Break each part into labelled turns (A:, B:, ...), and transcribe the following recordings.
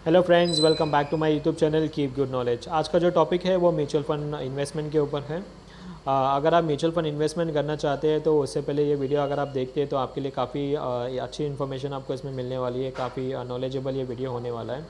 A: Hello friends, welcome back to my YouTube channel keep good knowledge. आज का जो topic है वो म्यूचुअल फंड इन्वेस्टमेंट के ऊपर है। अगर आप म्यूचुअल फंड इन्वेस्टमेंट करना चाहते हैं तो उससे पहले ये वीडियो अगर आप देखते हैं तो आपके लिए काफ़ी अच्छी इन्फॉर्मेशन आपको इसमें मिलने वाली है। काफ़ी नॉलेजेबल ये वीडियो होने वाला है।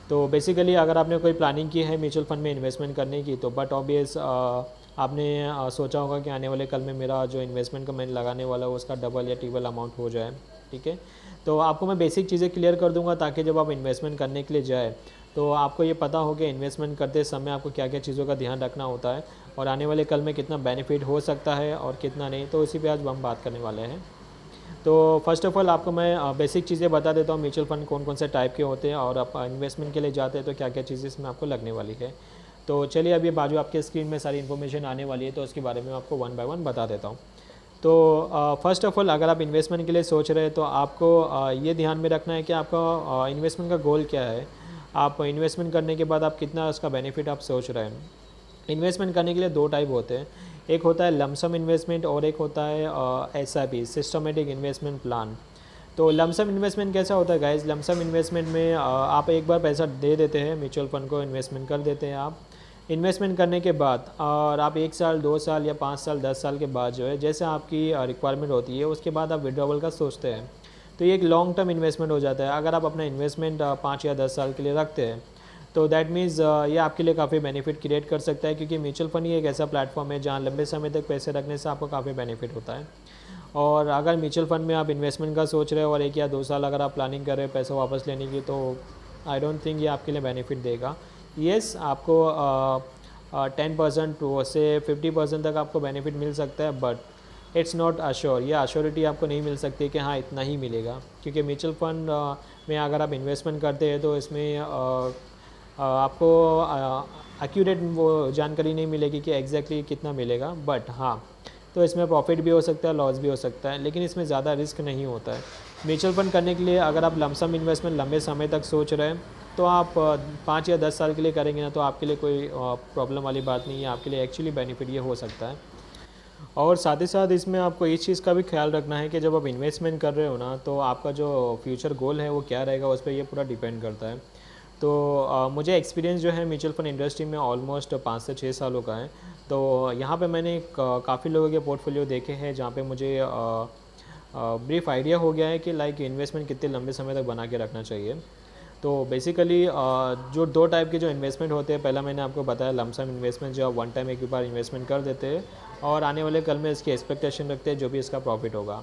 A: तो बेसिकली अगर आपने कोई प्लानिंग की है म्यूचुअल फंड में इन्वेस्टमेंट करने की तो बट ऑब्वियस आपने सोचा होगा कि आने वाले कल में मेरा जो इन्वेस्टमेंट का मैं लगाने वाला है उसका डबल या ट्रिपल अमाउंट हो जाए। ठीक है, तो आपको मैं बेसिक चीज़ें क्लियर कर दूंगा ताकि जब आप इन्वेस्टमेंट करने के लिए जाए तो आपको ये पता हो कि इन्वेस्टमेंट करते समय आपको क्या क्या चीज़ों का ध्यान रखना होता है और आने वाले कल में कितना बेनिफिट हो सकता है और कितना नहीं। तो इसी पे आज हम बात करने वाले हैं। तो फर्स्ट ऑफ़ ऑल आपको मैं बेसिक चीज़ें बता देता हूँ म्यूचुअल फंड कौन कौन से टाइप के होते हैं और आप इन्वेस्टमेंट के लिए जाते हैं तो क्या क्या चीज़ें इसमें आपको लगने वाली है। तो चलिए, अभी बाजू आपके स्क्रीन में सारी इन्फॉर्मेशन आने वाली है तो उसके बारे में आपको वन बाय वन बता देता हूँ। तो फर्स्ट ऑफ़ ऑल अगर आप इन्वेस्टमेंट के लिए सोच रहे हैं तो आपको ये ध्यान में रखना है कि आपका इन्वेस्टमेंट का गोल क्या है। आप इन्वेस्टमेंट करने के बाद आप कितना उसका बेनिफिट आप सोच रहे हैं। इन्वेस्टमेंट करने के लिए दो टाइप होते हैं, एक होता है लमसम इन्वेस्टमेंट और एक होता है SIP, सिस्टमेटिक इन्वेस्टमेंट प्लान। तो लमसम इन्वेस्टमेंट कैसा होता है गाइज? लमसम इन्वेस्टमेंट में आप एक बार पैसा दे देते हैं म्यूचुअल फंड को, इन्वेस्टमेंट कर देते हैं आप। इन्वेस्टमेंट करने के बाद और आप 1 साल 2 साल या 5 साल 10 साल के बाद जो है जैसे आपकी रिक्वायरमेंट होती है उसके बाद आप विड्रॉवल का सोचते हैं। तो ये एक लॉन्ग टर्म इन्वेस्टमेंट हो जाता है। अगर आप अपना इन्वेस्टमेंट 5 या 10 साल के लिए रखते हैं तो दैट मीन्स ये आपके लिए काफ़ी बेनिफिट क्रिएट कर सकता है, क्योंकि म्यूचुअल फंड ही एक ऐसा प्लेटफॉर्म है जहाँ लंबे समय तक पैसे रखने से आपको काफ़ी बेनिफिट होता है। और अगर म्यूचुअल फंड में आप इन्वेस्टमेंट का सोच रहे हो और 1 या 2 साल अगर आप प्लानिंग कर रहे हो पैसा वापस लेने की तो आई डोंट थिंक ये आपके लिए बेनिफिट देगा। येस, आपको 10% से 50% तक आपको बेनिफिट मिल सकता है, बट इट्स नॉट अश्योर। ये अश्योरिटी आपको नहीं मिल सकती कि हाँ इतना ही मिलेगा, क्योंकि म्यूचुअल फंड में अगर आप इन्वेस्टमेंट करते हैं तो इसमें आपको एक्यूरेट वो जानकारी नहीं मिलेगी कि एग्जैक्टली कितना मिलेगा। बट हाँ, तो इसमें प्रॉफिट भी हो सकता है, लॉस भी हो सकता है, लेकिन इसमें ज़्यादा रिस्क नहीं होता है। म्यूचुअल फंड करने के लिए अगर आप लमसम इन्वेस्टमेंट लंबे समय तक सोच रहे हैं तो आप 5 या 10 साल के लिए करेंगे ना तो आपके लिए कोई प्रॉब्लम वाली बात नहीं है, आपके लिए एक्चुअली बेनिफिट ये हो सकता है। और साथ ही साथ इसमें आपको इस चीज़ का भी ख्याल रखना है कि जब आप इन्वेस्टमेंट कर रहे हो ना तो आपका जो फ्यूचर गोल है वो क्या रहेगा उस पर ये पूरा डिपेंड करता है। तो मुझे एक्सपीरियंस जो है म्यूचुअल फंड इंडस्ट्री में ऑलमोस्ट 5 से 6 सालों का है। तो यहाँ पे मैंने काफ़ी लोगों के पोर्टफोलियो देखे हैं जहाँ पे मुझे ब्रीफ आइडिया हो गया है कि लाइक इन्वेस्टमेंट कितने लंबे समय तक बना के रखना चाहिए। तो बेसिकली जो दो टाइप के जो इन्वेस्टमेंट होते हैं, पहला मैंने आपको बताया लमसम इन्वेस्टमेंट, जो आप वन टाइम एक बार इन्वेस्टमेंट कर देते हैं और आने वाले कल में इसकी एक्सपेक्टेशन रखते हैं जो भी इसका प्रॉफिट होगा।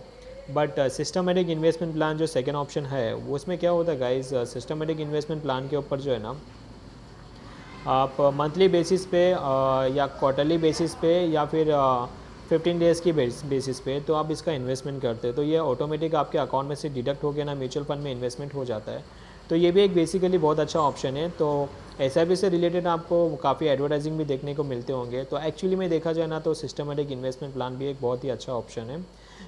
A: बट सिस्टमेटिक इन्वेस्टमेंट प्लान जो सेकेंड ऑप्शन है वो उसमें क्या होता है गाइज, सिस्टमेटिक इन्वेस्टमेंट प्लान के ऊपर जो है ना आप मंथली बेसिस पे या क्वार्टरली बेसिस पे या फिर 15 डेज़ की बेसिस पे तो आप इसका इन्वेस्टमेंट करते हैं तो ये ऑटोमेटिक आपके अकाउंट में से डिडक्ट हो गया ना म्यूचुअल फंड में इन्वेस्टमेंट हो जाता है। तो ये भी एक बेसिकली बहुत अच्छा ऑप्शन है। तो SIP से रिलेटेड आपको काफ़ी एडवर्टाइजिंग भी देखने को मिलते होंगे। तो एक्चुअली में देखा जाए ना तो सिस्टमेटिक इन्वेस्टमेंट प्लान भी एक बहुत ही अच्छा ऑप्शन है,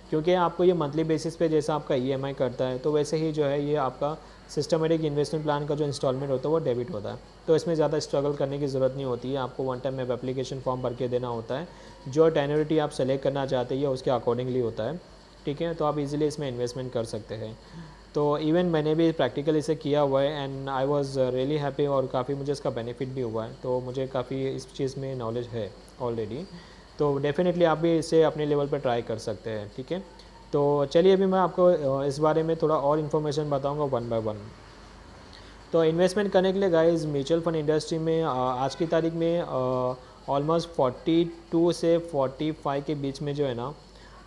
A: क्योंकि आपको ये मंथली बेसिस पे जैसा आपका EMI करता है तो वैसे ही जो है ये आपका सिस्टमेटिक इन्वेस्टमेंट प्लान का जो इंस्टॉलमेंट होता है वो डेबिट होता है। तो इसमें ज़्यादा स्ट्रगल करने की ज़रूरत नहीं होती है, आपको वन टाइम में एप्लीकेशन फॉर्म भर के देना होता है। जो टेन्योरिटी आप सेलेक्ट करना चाहते हैं उसके अकॉर्डिंगली होता है। ठीक है, तो आप इजीली इसमें इन्वेस्टमेंट कर सकते हैं। तो इवन मैंने भी प्रैक्टिकल इसे किया हुआ है and I was really happy और काफ़ी मुझे इसका बेनिफिट भी हुआ है। तो मुझे काफ़ी इस चीज़ में नॉलेज है ऑलरेडी। तो डेफिनेटली आप भी इसे अपने लेवल पर ट्राई कर सकते हैं। ठीक है, तो चलिए अभी मैं आपको इस बारे में थोड़ा और इन्फॉर्मेशन बताऊंगा वन बाय वन। तो इन्वेस्टमेंट करने के लिए गाइस म्यूचुअल फंड इंडस्ट्री में आज की तारीख में ऑलमोस्ट 42 से 45 के बीच में जो है ना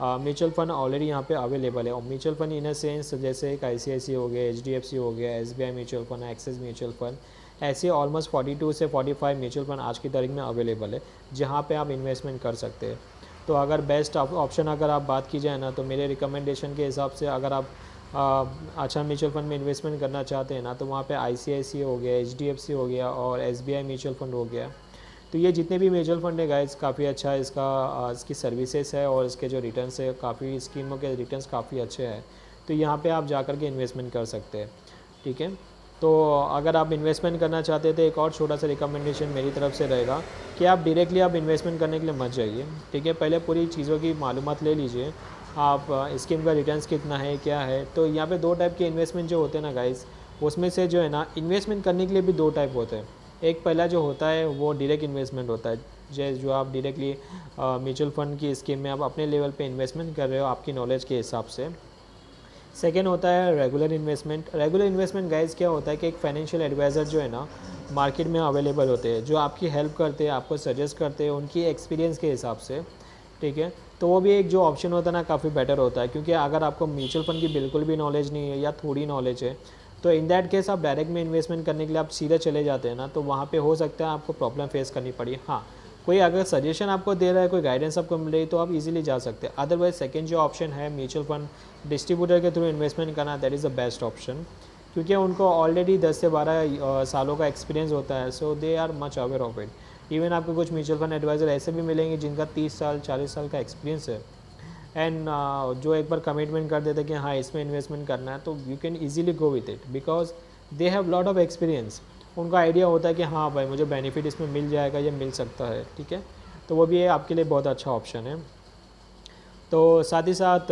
A: म्यूचुअल फंड ऑलरेडी यहाँ पे अवेलेबल है। और mutual fund in a sense जैसे एक ICICI हो गया, HDFC हो गया, SBI mutual fund, axis mutual fund, ऐसे ऑलमोस्ट 42 से 45 म्यूचुअल फंड आज की तारीख में अवेलेबल है जहाँ पे आप इन्वेस्टमेंट कर सकते हैं। तो अगर बेस्ट ऑप्शन अगर आप बात की जाए ना तो मेरे रिकमेंडेशन के हिसाब से अगर आप अच्छा म्यूचुअल फंड में इन्वेस्टमेंट करना चाहते हैं ना तो वहाँ पे ICICI हो गया, HDFC हो गया और SBI म्यूचुअल फंड हो गया। तो ये जितने भी म्यूचुअल फंड है गाइस काफ़ी अच्छा है इसकी सर्विसेज है और इसके जो रिटर्न्स है काफ़ी स्कीमों के रिटर्न्स काफ़ी अच्छे हैं। तो यहाँ पे आप जा कर के इन्वेस्टमेंट कर सकते हैं। ठीक है, तो अगर आप इन्वेस्टमेंट करना चाहते हैं तो एक और छोटा सा रिकमेंडेशन मेरी तरफ से रहेगा कि आप डायरेक्टली आप इन्वेस्टमेंट करने के लिए मत जाइए। ठीक है, पहले पूरी चीज़ों की मालूमात ले लीजिए, आप स्कीम का रिटर्न्स कितना है क्या है। तो यहाँ पे दो टाइप के इन्वेस्टमेंट जो होते हैं ना गाइस, उसमें से जो है ना इन्वेस्टमेंट करने के लिए भी 2 टाइप होते हैं। एक पहला जो होता है वो डायरेक्ट इन्वेस्टमेंट होता है, जो आप डायरेक्टली म्यूचुअल फंड की स्कीम में आप अपने लेवल पे इन्वेस्टमेंट कर रहे हो आपकी नॉलेज के हिसाब से। सेकेंड होता है regular investment. Regular investment guys क्या होता है कि एक फाइनेंशियल एडवाइज़र जो है ना मार्केट में अवेलेबल होते हैं, जो आपकी हेल्प करते हैं, आपको सजेस्ट करते हैं उनकी एक्सपीरियंस के हिसाब से, ठीक है। तो वो भी एक जो ऑप्शन होता है ना काफ़ी बेटर होता है, क्योंकि अगर आपको म्यूचुअल फंड की बिल्कुल भी नॉलेज नहीं है या थोड़ी नॉलेज है, तो इन दैट केस आप डायरेक्ट में इन्वेस्टमेंट करने के लिए आप सीधे चले जाते हैं ना, तो वहाँ पे हो सकता है आपको प्रॉब्लम फेस करनी पड़ी। हाँ, कोई अगर सजेशन आपको दे रहा है, कोई गाइडेंस आपको मिल रही है, तो आप इजीली जा सकते हैं। अदरवाइज सेकंड जो ऑप्शन है म्यूचुअल फंड डिस्ट्रीब्यूटर के थ्रू इन्वेस्टमेंट करना, that is the best option, क्योंकि उनको ऑलरेडी 10 से 12 सालों का एक्सपीरियंस होता है। So they are much aware of it. Even आपको कुछ म्यूचुअल फंड एडवाइज़र ऐसे भी मिलेंगे जिनका 30 साल 40 साल का एक्सपीरियंस है, एंड जो एक बार कमिटमेंट कर देते हैं कि हाँ इसमें इन्वेस्टमेंट करना है, तो you can easily go with it because they have lot of experience. उनका आइडिया होता है कि हाँ भाई मुझे बेनिफिट इसमें मिल जाएगा, ये मिल सकता है, ठीक है। तो वो भी आपके लिए बहुत अच्छा ऑप्शन है। तो साथ ही साथ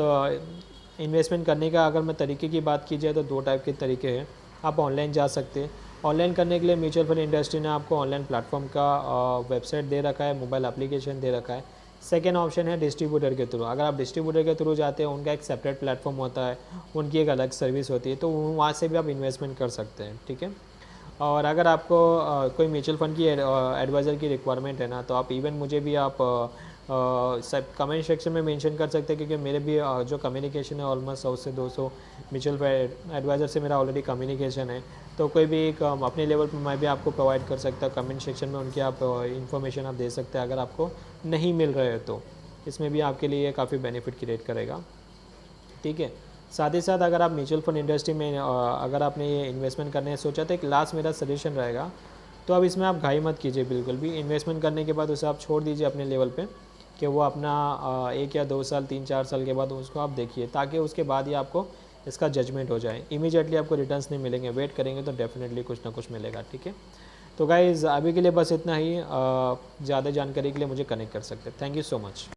A: इन्वेस्टमेंट करने का अगर मैं तरीके की बात की जाए तो 2 टाइप के तरीके हैं। आप ऑनलाइन जा सकते हैं। ऑनलाइन करने के लिए म्यूचुअल फंड इंडस्ट्री ने आपको ऑनलाइन प्लेटफॉर्म का वेबसाइट दे रखा है, मोबाइल एप्लीकेशन दे रखा है। सेकेंड ऑप्शन है डिस्ट्रीब्यूटर के थ्रू। अगर आप डिस्ट्रीब्यूटर के थ्रू जाते हैं, उनका एक सेपरेट प्लेटफॉर्म होता है, उनकी एक अलग सर्विस होती है, तो वहाँ से भी आप इन्वेस्टमेंट कर सकते हैं, ठीक है। और अगर आपको कोई म्यूचुअल फंड की एडवाइज़र की रिक्वायरमेंट है ना, तो आप इवन मुझे भी आप सब कमेंट सेक्शन में मेंशन कर सकते हैं, क्योंकि मेरे भी जो कम्युनिकेशन है ऑलमोस्ट 100 से 200 म्यूचुअल फंड एडवाइज़र से मेरा ऑलरेडी कम्युनिकेशन है। तो कोई भी एक अपने लेवल पर मैं भी आपको प्रोवाइड कर सकता हूँ। कमेंट सेक्शन में उनकी आप इन्फॉर्मेशन आप दे सकते हैं अगर आपको नहीं मिल रहे है तो। इसमें भी आपके लिए काफ़ी बेनिफिट क्रिएट करेगा, ठीक है। साथ ही साथ अगर आप म्यूचुअल फंड इंडस्ट्री में अगर आपने ये इन्वेस्टमेंट करने सोचा, तो एक लास्ट मेरा सजेशन रहेगा, तो अब इसमें आप घाई मत कीजिए बिल्कुल भी। इन्वेस्टमेंट करने के बाद उसे आप छोड़ दीजिए अपने लेवल पे, कि वो अपना 1 या 2 साल 3-4 साल के बाद उसको आप देखिए, ताकि उसके बाद ही आपको इसका जजमेंट हो जाए। इमीडिएटली आपको रिटर्न्स नहीं मिलेंगे, वेट करेंगे तो डेफिनेटली कुछ ना कुछ मिलेगा, ठीक है। तो गाइज़ अभी के लिए बस इतना ही। ज़्यादा जानकारी के लिए मुझे कनेक्ट कर सकते हैं। Thank you so much.